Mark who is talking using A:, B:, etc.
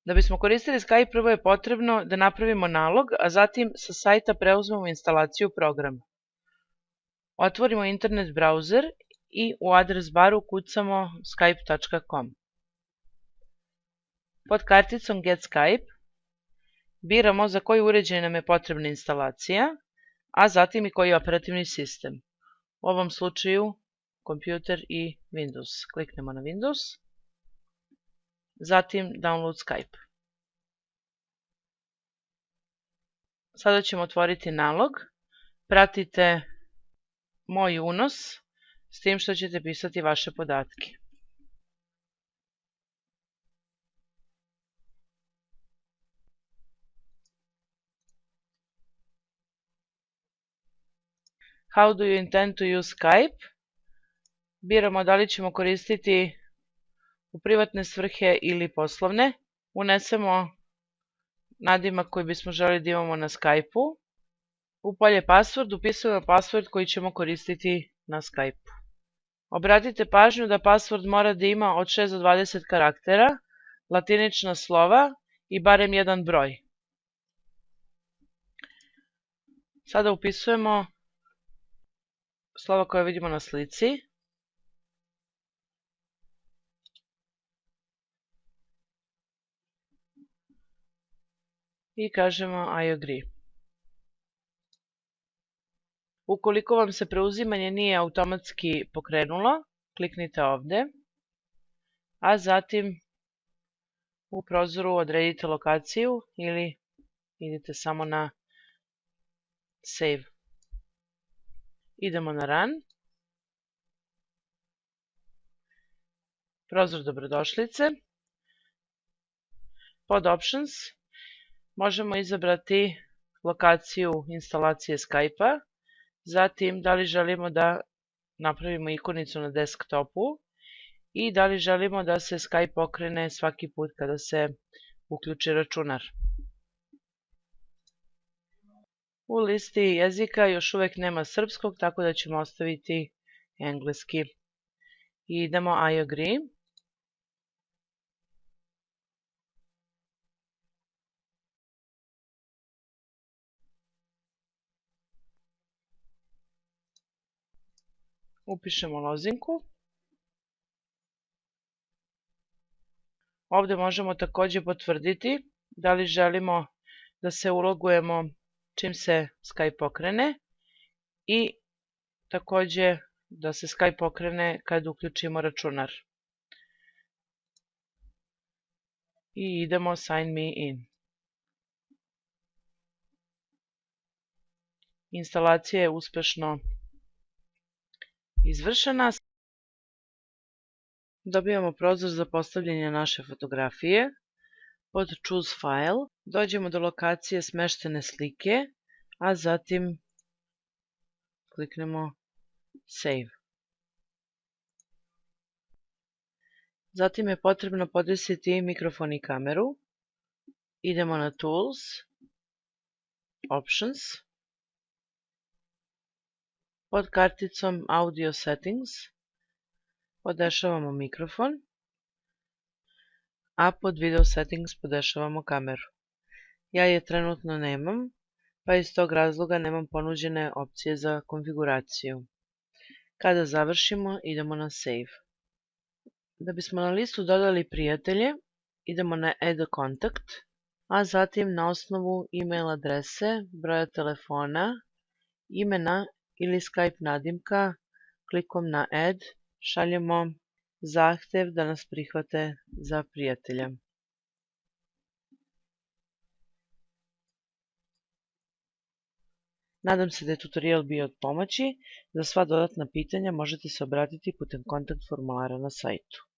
A: Da bismo koristili Skype, prvo je potrebno da napravimo nalog, a zatim sa sajta preuzmemo instalaciju programa. Otvorimo internet browser i u adres baru kucamo skype.com. Pod karticom Get Skype biramo za koji uređaj nam je potrebna instalacija, a zatim i koji operativni sistem. U ovom slučaju kompjuter i Windows. Kliknemo na Windows. Zatim Download Skype. Sada ćemo otvoriti nalog. Pratite moj unos s tim što ćete pisati vaše podatke. How do you intend to use Skype? Biramo da li ćemo koristiti u privatne svrhe ili poslovne. Unesemo nadimak koji bismo želeli da imamo na Skype-u. U polje password upisujemo password koji ćemo koristiti na Skype-u. Obratite pažnju da password mora da ima od 6 do 20 karaktera, latinična slova i barem jedan broj. Sada upisujemo slova koje vidimo na slici. I kažemo I agree. Ukoliko vam se preuzimanje nije automatski pokrenulo, kliknite ovde, a zatim u prozoru odredite lokaciju ili idete samo na Save. Idemo na Run. Prozor dobrodošlice. Pod Options možemo izabrati lokaciju instalacije Skype-a, zatim da li želimo da napravimo ikonicu na desktopu i da li želimo da se Skype pokrene svaki put kada se uključi računar. U listi jezika još uvek nema srpskog, tako da ćemo ostaviti engleski. I idemo I agree. Upišemo lozinku. Ovde možemo takođe potvrditi da li želimo da se ulogujemo čim se Skype pokrene i takođe da se Skype pokrene kad uključimo računar. I idemo Sign me in. Instalacija je uspešno izvršena. Dobijamo prozor za postavljanje naše fotografije. Pod Choose File dođemo do lokacije smeštene slike, a zatim kliknemo Save. Zatim je potrebno podesiti mikrofon i kameru. Idemo na Tools, Options. Pod karticom Audio Settings podešavamo mikrofon, a pod Video Settings podešavamo kameru. Ja je trenutno nemam, pa iz tog razloga nemam ponuđene opcije za konfiguraciju. Kada završimo, idemo na Save. Da bismo na listu dodali prijatelje, idemo na Add a Contact, a zatim na osnovu e-mail adrese, broja telefona, imena ili Skype nadimka, klikom na Add, šaljemo zahtev da nas prihvate za prijatelja. Nadam se da je tutorial bio od pomoći. Za sva dodatna pitanja možete se obratiti putem kontakt formulara na sajtu.